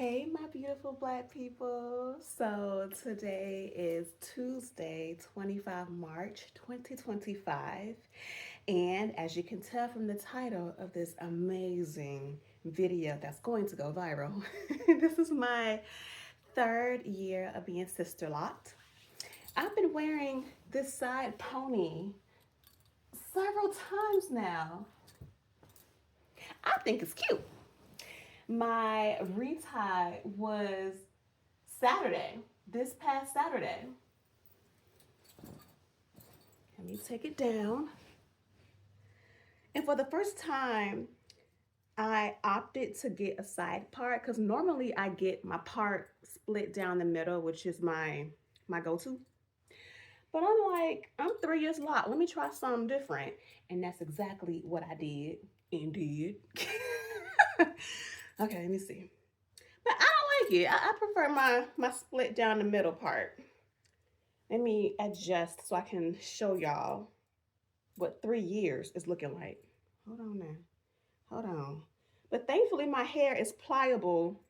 Hey, my beautiful Black people. So today is Tuesday, 25 March 2025. And as you can tell from the title of this amazing video that's going to go viral, this is my third year of being sister-locked. I've been wearing this side pony several times now. I think it's cute. My retie was Saturday, this past Saturday. Let me take it down. And for the first time, I opted to get a side part because normally I get my part split down the middle, which is my go-to. But I'm like, I'm 3 years locked. Let me try something different. And that's exactly what I did. Indeed. Okay, let me see. But I don't like it. I prefer my split down the middle part. Let me adjust so I can show y'all what 3 years is looking like. Hold on now. Hold on. But thankfully my hair is pliable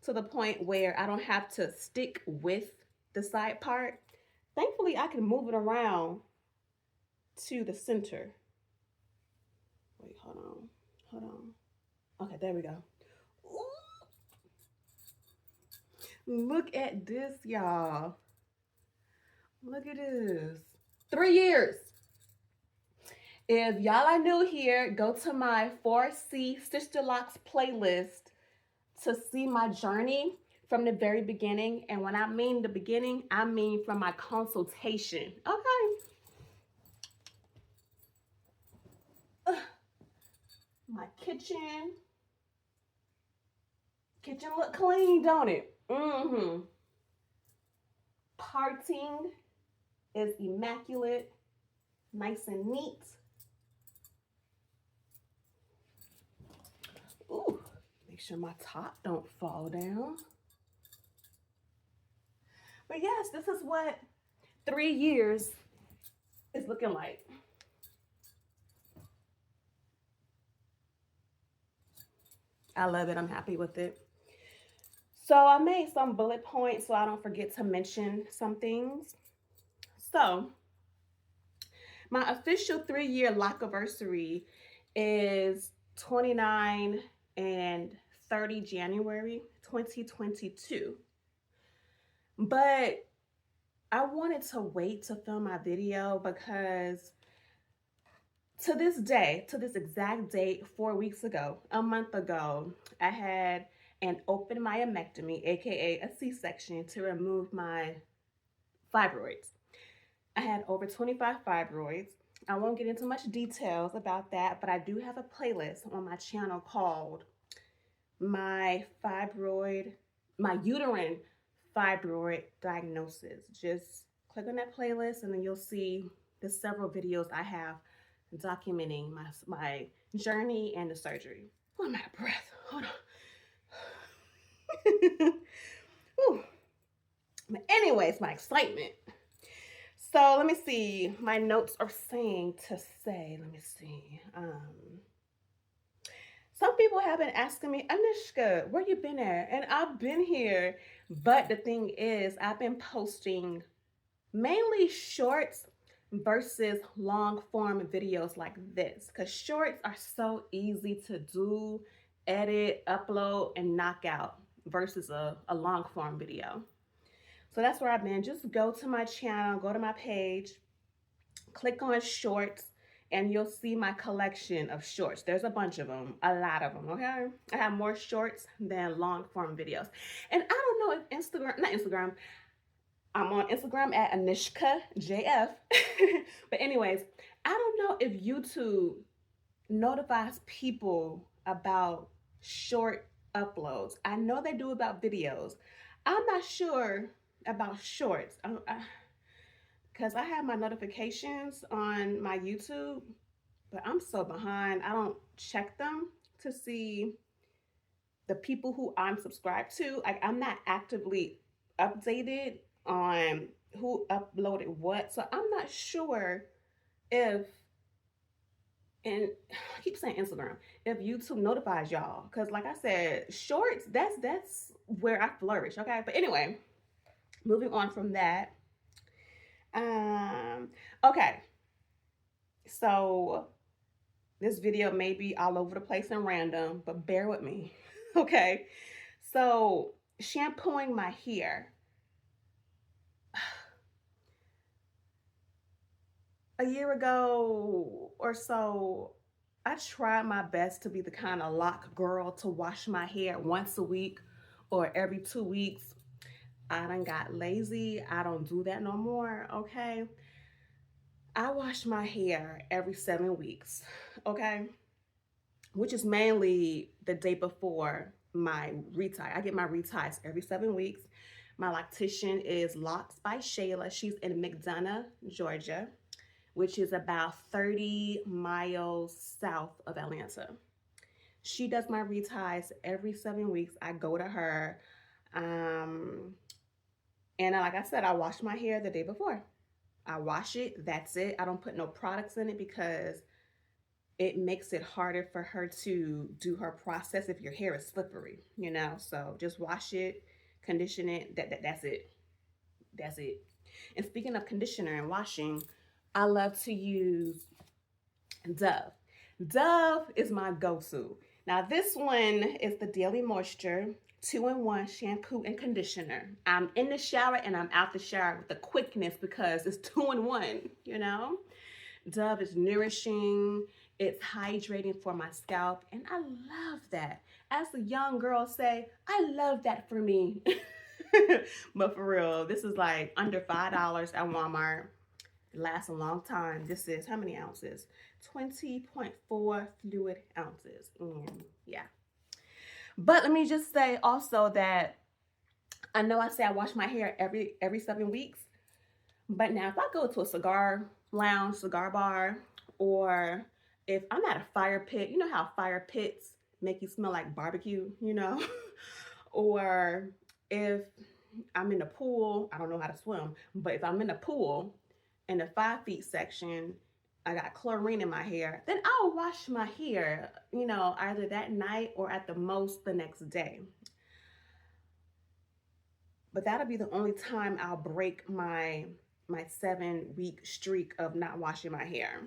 to the point where I don't have to stick with the side part. Thankfully I can move it around to the center. Wait, hold on. Hold on. Okay, there we go. Ooh. Look at this, y'all. Look at this. 3 years. If y'all are new here, go to my 4C Sisterlocks playlist to see my journey from the very beginning. And when I mean the beginning, I mean from my consultation. Okay. My kitchen. Kitchen look clean, don't it? Mm-hmm. Parting is immaculate, nice and neat. Ooh, make sure my top don't fall down. But yes, this is what 3 years is looking like. I love it. I'm happy with it. So I made some bullet points so I don't forget to mention some things. So my official 3-year lock anniversary is 29 and 30 January 2022. But I wanted to wait to film my video because to this day, to this exact date, 4 weeks ago, a month ago, I had an open myomectomy, aka a C-section, to remove my fibroids. I had over 25 fibroids. I won't get into much details about that, but I do have a playlist on my channel called my uterine fibroid diagnosis. Just click on that playlist and then you'll see the several videos I have documenting my journey and the surgery. Oh, I'm out of breath. Hold on. But anyways, my excitement. So let me see. My notes are saying to say, let me see. Some people have been asking me, Anushka, where you been at? And I've been here. But the thing is, I've been posting mainly shorts versus long form videos like this. Because shorts are so easy to do, edit, upload, and knock out versus a long form video. So that's where I've been. Just go to my channel, go to my page, click on shorts, and you'll see my collection of shorts. There's a bunch of them, a lot of them, okay? I have more shorts than long form videos. And I don't know if I'm on Instagram at AnishkaJF. But anyways, I don't know if YouTube notifies people about short uploads. I know they do about videos. I'm not sure about shorts. Because I have my notifications on my YouTube, but I'm so behind. I don't check them to see the people who I'm subscribed to. Like, I'm not actively updated on who uploaded what. So I'm not sure if, and I keep saying Instagram, if YouTube notifies y'all. Because like I said, shorts, that's where I flourish. Okay, but anyway, moving on from that. Okay, so this video may be all over the place and random, but bear with me. Okay, so shampooing my hair. A year ago or so, I tried my best to be the kind of lock girl to wash my hair once a week or every 2 weeks. I done got lazy. I don't do that no more. Okay. I wash my hair every 7 weeks. Okay. Which is mainly the day before my retie. I get my reties every 7 weeks. My loctician is Locks by Shayla. She's in McDonough, Georgia, which is about 30 miles south of Atlanta. She does my reties every 7 weeks. I go to her. Um, and like I said, I wash my hair the day before. I wash it. That's it. I don't put no products in it because it makes it harder for her to do her process if your hair is slippery, you know? So just wash it, condition it. That's it. That's it. And speaking of conditioner and washing, I love to use Dove. Dove is my go-to. Now this one is the Daily Moisture 2-in-1 shampoo and conditioner. I'm in the shower and I'm out the shower with the quickness because it's 2-in-1, you know? Dove is nourishing, it's hydrating for my scalp, and I love that. As the young girls say, I love that for me. But for real, this is like under $5 at Walmart. It lasts a long time. This is how many ounces? 20.4 fluid ounces. Yeah. But let me just say also that I know I say I wash my hair every 7 weeks, but now if I go to a cigar lounge, cigar bar, or if I'm at a fire pit, you know how fire pits make you smell like barbecue, you know? Or if I'm in the pool, I don't know how to swim, but if I'm in the pool in the 5 feet section, I got chlorine in my hair, then I'll wash my hair, you know, either that night or at the most the next day. But that'll be the only time I'll break my 7 week streak of not washing my hair.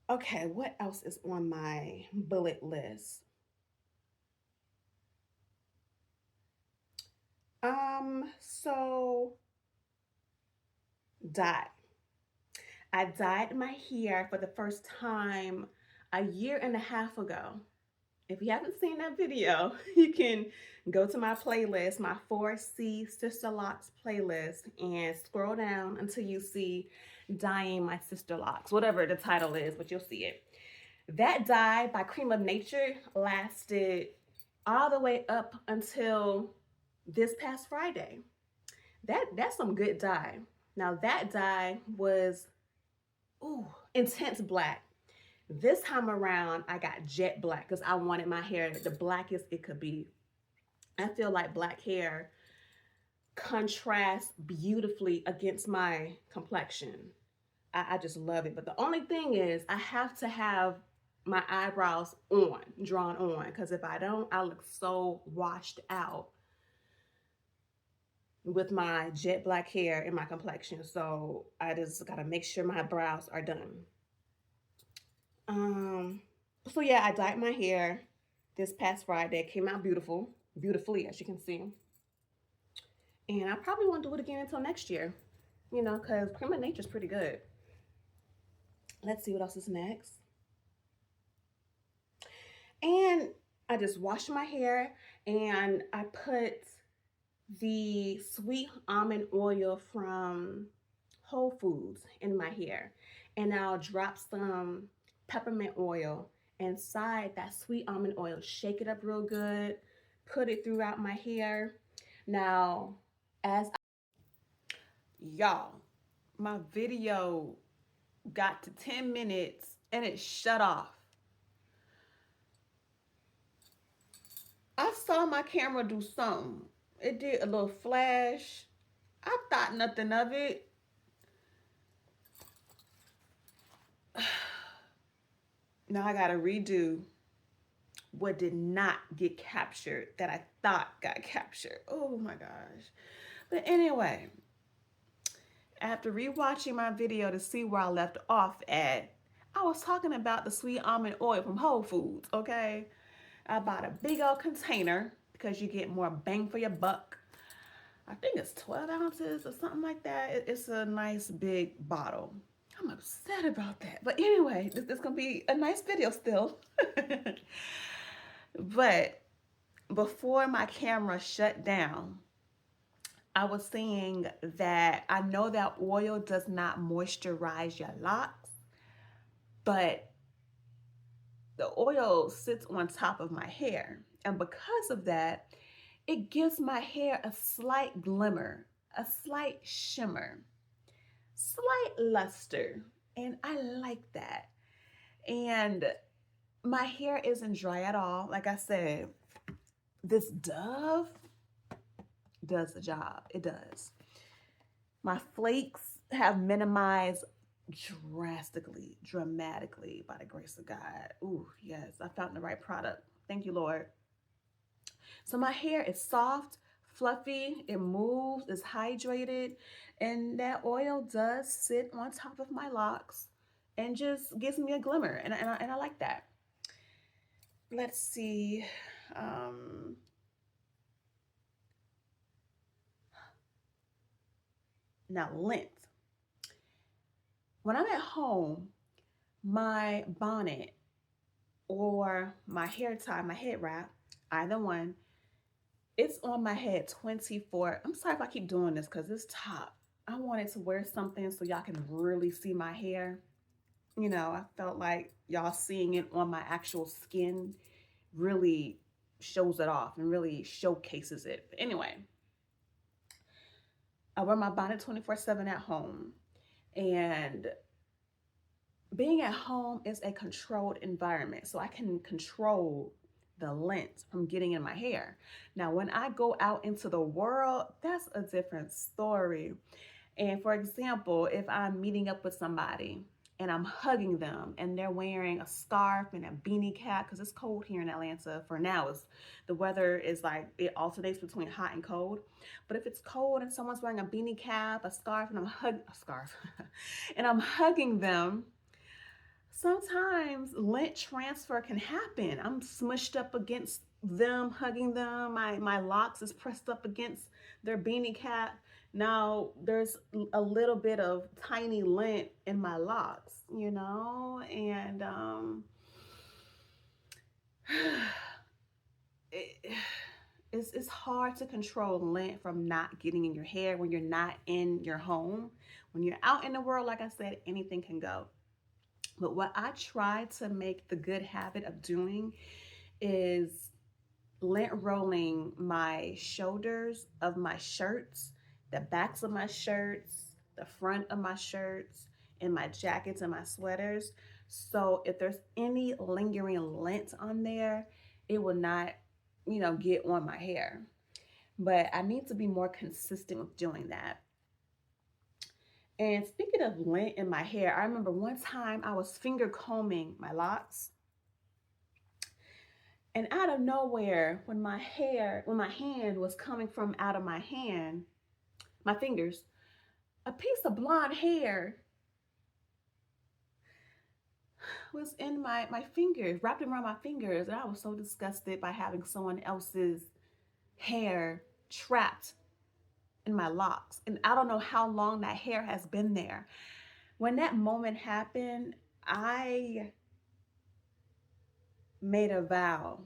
Okay, what else is on my bullet list? So dye. I dyed my hair for the first time a year and a half ago. If you haven't seen that video, you can go to my playlist, my 4C Sisterlocks playlist, and scroll down until you see Dyeing My Sisterlocks, whatever the title is, but you'll see it. That dye by Cream of Nature lasted all the way up until this past Friday. That's some good dye. Now that dye was intense black. This time around, I got jet black because I wanted my hair the blackest it could be. I feel like black hair contrasts beautifully against my complexion. I just love it. But the only thing is, I have to have my eyebrows drawn on, because if I don't, I look so washed out with my jet black hair and my complexion. So I just got to make sure my brows are done. So yeah, I dyed my hair this past Friday. It came out beautifully, as you can see. And I probably won't do it again until next year, you know, because Cream of Nature is pretty good. Let's see what else is next. And I just washed my hair and I put the sweet almond oil from Whole Foods in my hair. And I'll drop some peppermint oil inside that sweet almond oil. Shake it up real good. Put it throughout my hair. Now, y'all, my video got to 10 minutes and it shut off. I saw my camera do something. It did a little flash. I thought nothing of it. Now I gotta redo what did not get captured that I thought got captured. Oh my gosh. But anyway, after rewatching my video to see where I left off at, I was talking about the sweet almond oil from Whole Foods, okay? I bought a big old container because you get more bang for your buck. I think it's 12 ounces or something like that. It's a nice big bottle. I'm upset about that. But anyway, this is going to be a nice video still. But before my camera shut down, I was saying that I know that oil does not moisturize your locks, but the oil sits on top of my hair. And because of that, it gives my hair a slight glimmer, a slight shimmer, slight luster. And I like that. And my hair isn't dry at all. Like I said, this Dove does the job. It does. My flakes have minimized dramatically by the grace of God. Ooh, yes, I found the right product. Thank you, Lord. So my hair is soft, fluffy, it moves, it's hydrated, and that oil does sit on top of my locks and just gives me a glimmer, and I like that. Let's see. Now, Lint. When I'm at home, my bonnet or my hair tie, my head wrap, either one, it's on my head 24. I'm sorry if I keep doing this because it's top. I wanted to wear something so y'all can really see my hair. You know, I felt like y'all seeing it on my actual skin really shows it off and really showcases it. But anyway, I wear my bonnet 24/7 at home. And being at home is a controlled environment, so I can control the lint from getting in my hair. Now, when I go out into the world, that's a different story. And for example, if I'm meeting up with somebody and I'm hugging them and they're wearing a scarf and a beanie cap, because it's cold here in Atlanta for now. The weather is like, it alternates between hot and cold. But if it's cold and someone's wearing a beanie cap, a scarf, and and I'm hugging them, sometimes lint transfer can happen. I'm smushed up against them, hugging them. My locks is pressed up against their beanie cap. Now there's a little bit of tiny lint in my locks, you know, and it's hard to control lint from not getting in your hair when you're not in your home. When you're out in the world, like I said, anything can go. But what I try to make the good habit of doing is lint rolling my shoulders of my shirts, the backs of my shirts, the front of my shirts, and my jackets and my sweaters. So if there's any lingering lint on there, it will not, get on my hair. But I need to be more consistent with doing that. And speaking of lint in my hair, I remember one time I was finger combing my locks. And out of nowhere, when my hand was coming from out of my hand, my fingers, a piece of blonde hair was in my fingers, wrapped around my fingers. And I was so disgusted by having someone else's hair trapped in my locks. And I don't know how long that hair has been there. When that moment happened, I made a vow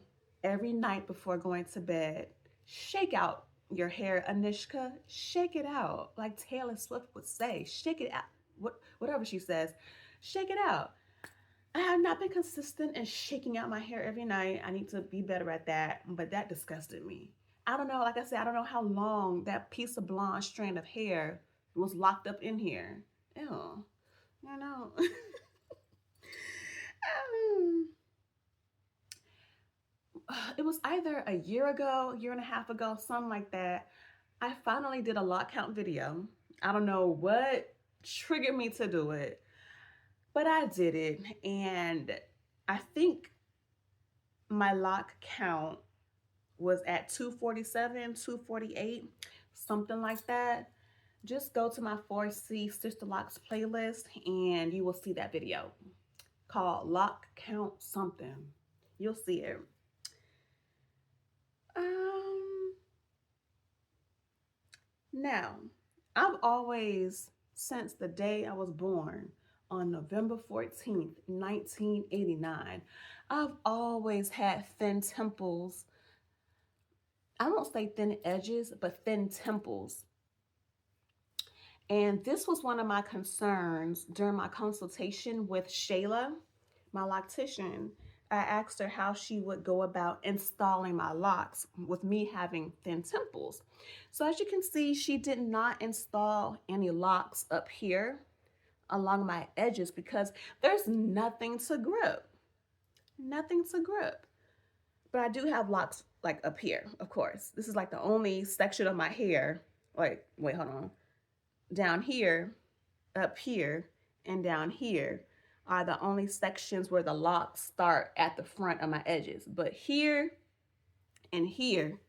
every night before going to bed: shake out your hair, Anishka. Shake it out. Like Taylor Swift would say, shake it out. Whatever she says, shake it out. I have not been consistent in shaking out my hair every night. I need to be better at that, but that disgusted me. I don't know, like I said, I don't know how long that piece of blonde strand of hair was locked up in here. Ew, you know. It was either a year ago, year and a half ago, something like that. I finally did a lock count video. I don't know what triggered me to do it, but I did it. And I think my lock count was at 247, 248, something like that, just go to my 4C Sisterlocks playlist and you will see that video called Lock Count Something. You'll see it. Now, I've always, since the day I was born on November 14th, 1989, I've always had thin temples. I won't say thin edges, but thin temples. And this was one of my concerns during my consultation with Shayla, my loctician. I asked her how she would go about installing my locks with me having thin temples. So as you can see, she did not install any locks up here along my edges because there's nothing to grip. Nothing to grip. But I do have locks like up here, of course. This is like the only section of my hair. Like, wait, hold on. Down here, up here, and down here are the only sections where the locks start at the front of my edges. But here and here,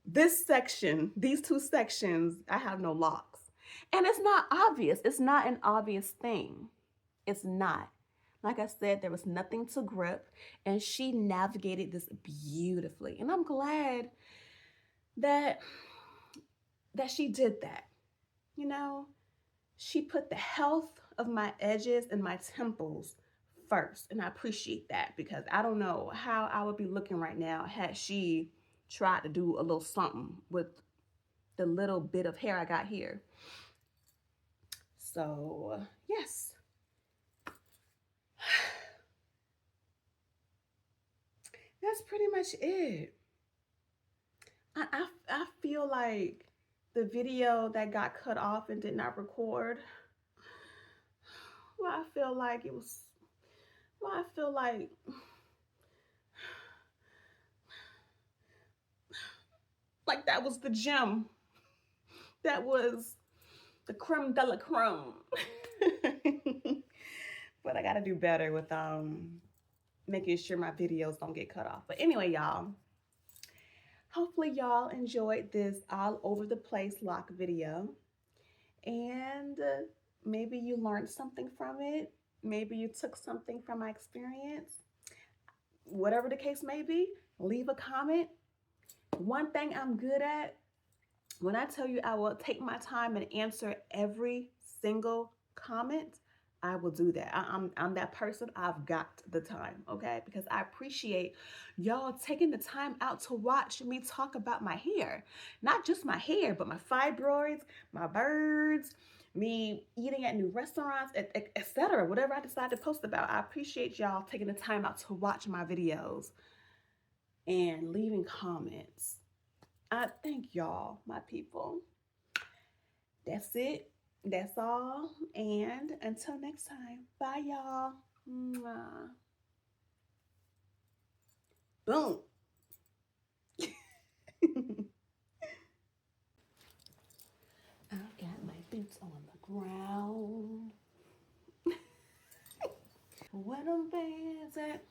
this section, these two sections, I have no locks. And it's not obvious. It's not an obvious thing. It's not. Like I said, there was nothing to grip, and she navigated this beautifully. And I'm glad that she did that. You know, she put the health of my edges and my temples first. And I appreciate that because I don't know how I would be looking right now had she tried to do a little something with the little bit of hair I got here. So, yes. That's pretty much it. I feel like the video that got cut off and did not record, well, I feel like it was, well, I feel like that was the gem. That was the creme de la creme. But I gotta do better with making sure my videos don't get cut off. But anyway, y'all, hopefully y'all enjoyed this all over the place lock video. And maybe you learned something from it. Maybe you took something from my experience. Whatever the case may be, leave a comment. One thing I'm good at, when I tell you I will take my time and answer every single comment, I will do that. I'm that person. I've got the time, okay? Because I appreciate y'all taking the time out to watch me talk about my hair. Not just my hair, but my fibroids, my birds, me eating at new restaurants, etc. Whatever I decide to post about. I appreciate y'all taking the time out to watch my videos and leaving comments. I thank y'all, my people. That's it. That's all. And until next time, bye, y'all. Mwah. Boom. I've got my boots on the ground. Where them bands at?